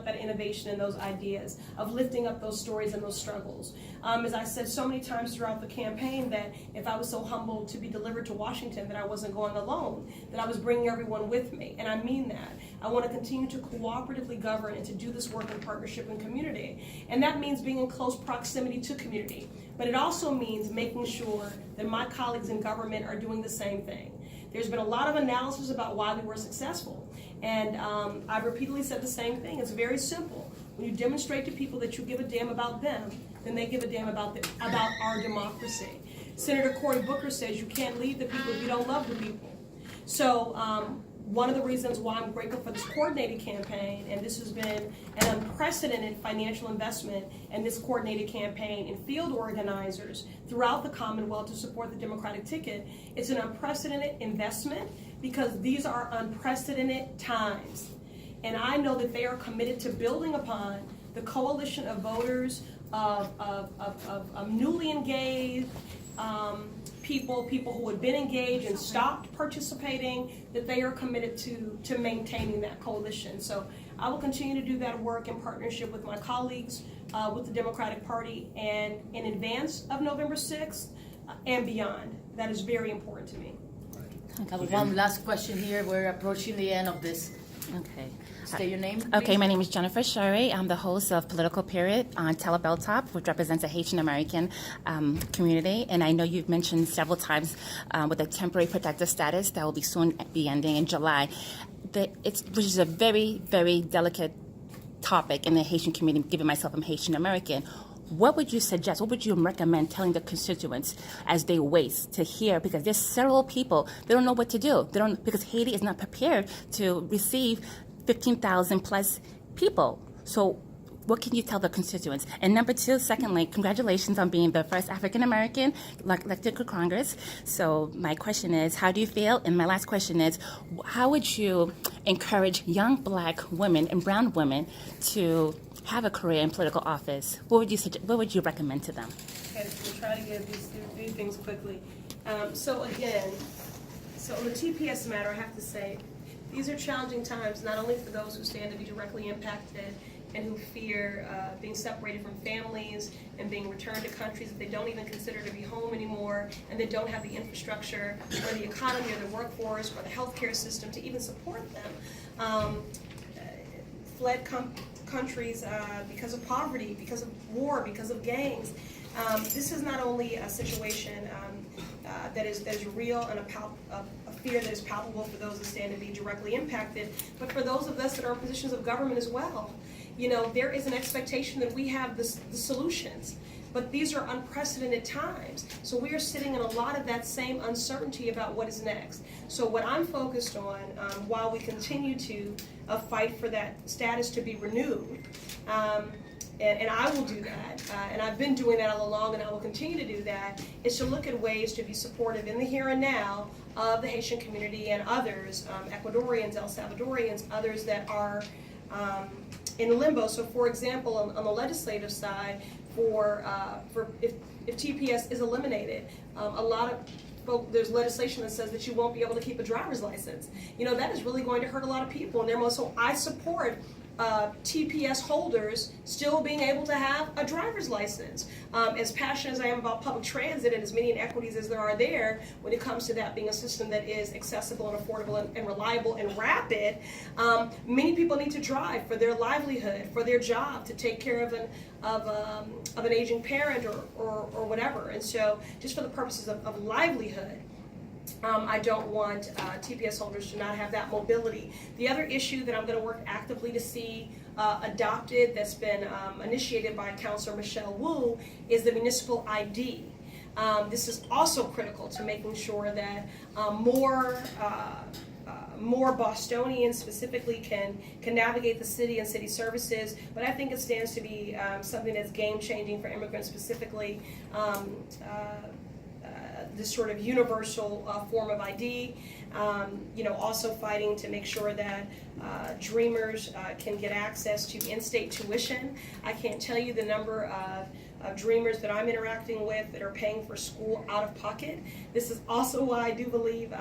that innovation and those ideas, of lifting up those stories and those struggles. As I said so many times throughout the campaign, that if I was so humbled to be delivered to Washington that I wasn't going alone, that I was bringing everyone with me, and I mean that. I want to continue to cooperatively govern and to do this work in partnership and community, and that means being in close proximity to community, but it also means making sure that my colleagues in government are doing the same thing. There's been a lot of analysis about why we were successful, and I've repeatedly said the same thing. It's very simple. When you demonstrate to people that you give a damn about them, then they give a damn about our democracy. Senator Cory Booker says you can't lead the people if you don't love the people. So one of the reasons why I'm grateful for this coordinated campaign, and this has been an unprecedented financial investment in this coordinated campaign in field organizers throughout the Commonwealth to support the Democratic ticket. It's an unprecedented investment because these are unprecedented times. And I know that they are committed to building upon the coalition of voters, of newly engaged people who had been engaged and stopped participating, that they are committed to maintaining that coalition. So I will continue to do that work in partnership with my colleagues, with the Democratic Party, and in advance of November 6th and beyond. That is very important to me. I have one last question here. We're approaching the end of this. Okay. State your name, please. Okay, my name is Jennifer Shari. I'm the host of Political Period on Telebelltop, which represents a Haitian American community. And I know you've mentioned several times with the temporary protective status that will be soon be ending in July. Which is a very, very delicate topic in the Haitian community, given myself I'm Haitian American. What would you suggest? What would you recommend telling the constituents as they wait to hear? Because there's several people, they don't know what to do. They don't, because Haiti is not prepared to receive 15,000 plus people. So what can you tell the constituents? And number two, secondly, congratulations on being the first African American elected to Congress. So my question is, how do you feel? And my last question is, how would you encourage young black women and brown women to have a career in political office? What would you recommend to them? Okay, so we'll try to get these three things quickly. So again, on the TPS matter, I have to say, these are challenging times, not only for those who stand to be directly impacted and who fear being separated from families and being returned to countries that they don't even consider to be home anymore, and they don't have the infrastructure or the economy or the workforce or the healthcare system to even support them. Fled countries because of poverty, because of war, because of gangs. This is not only a situation that is real and a fear that is palpable for those that stand to be directly impacted, but for those of us that are in positions of government as well. You know, there is an expectation that we have the solutions, but these are unprecedented times. So we are sitting in a lot of that same uncertainty about what is next. So what I'm focused on, while we continue to fight for that status to be renewed, and I will do that, and I've been doing that all along, and I will continue to do that, is to look at ways to be supportive in the here and now of the Haitian community and others, Ecuadorians, El Salvadorians, others that are in limbo. So for example, on the legislative side, if TPS is eliminated, a lot of there's legislation that says that you won't be able to keep a driver's license. You know, that is really going to hurt a lot of people. And so I support TPS holders still being able to have a driver's license. As passionate as I am about public transit and as many inequities as there are there, when it comes to that being a system that is accessible and affordable and reliable and rapid, many people need to drive for their livelihood, for their job, to take care of an aging parent or whatever. And so just for the purposes of livelihood, I don't want TPS holders to not have that mobility. The other issue that I'm going to work actively to see adopted, that's been initiated by Councilor Michelle Wu, is the municipal ID. This is also critical to making sure that more Bostonians specifically can navigate the city and city services, but I think it stands to be something that's game-changing for immigrants specifically. This sort of universal form of ID, also fighting to make sure that Dreamers can get access to in-state tuition. I can't tell you the number of Dreamers that I'm interacting with that are paying for school out of pocket. This is also why I do believe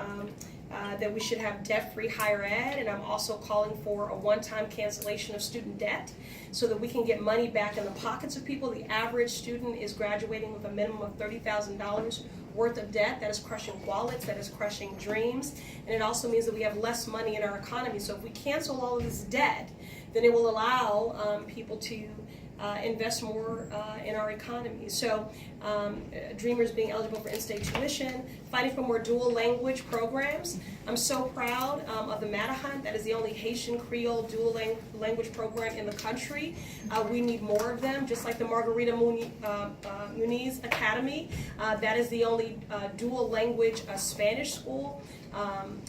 that we should have debt-free higher ed, and I'm also calling for a one-time cancellation of student debt so that we can get money back in the pockets of people. The average student is graduating with a minimum of $30,000 worth of debt. That is crushing wallets, that is crushing dreams, and it also means that we have less money in our economy. So if we cancel all of this debt, then it will allow people to invest more in our economy. So Dreamers being eligible for in-state tuition, fighting for more dual language programs. I'm so proud of the Matterhorn. That is the only Haitian Creole dual language program in the country. We need more of them, just like the Margarita Muniz Academy. That is the only dual language Spanish school,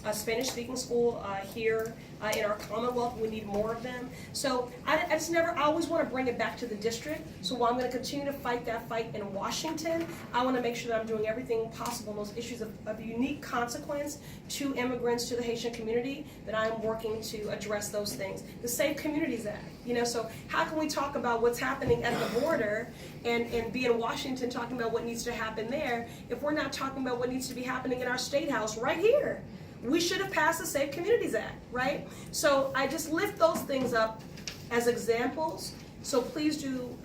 a Spanish-speaking school here in our Commonwealth. We need more of them. So I always want to bring it back to the district. So while I'm going to continue to fight that fight in Washington, I want to make sure that I'm doing everything possible in those issues of unique consequence to immigrants, to the Haitian community, that I'm working to address those things. The Safe Communities Act, so how can we talk about what's happening at the border and be in Washington talking about what needs to happen there if we're not talking about what needs to be happening in our state house right here? We should have passed the Safe Communities Act, right? So I just lift those things up as examples. So please do,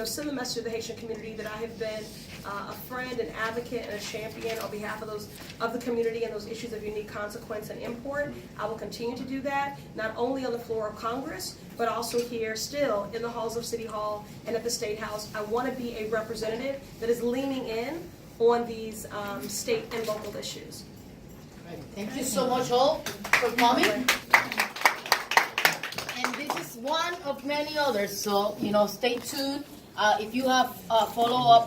send the message to the Haitian community that I have been a friend, an advocate, and a champion on behalf of the community and those issues of unique consequence and import. I will continue to do that, not only on the floor of Congress, but also here still in the halls of City Hall and at the State House. I want to be a representative that is leaning in on these state and local issues. Thank you so much all for coming. And this is one of many others, so stay tuned. If you have follow-up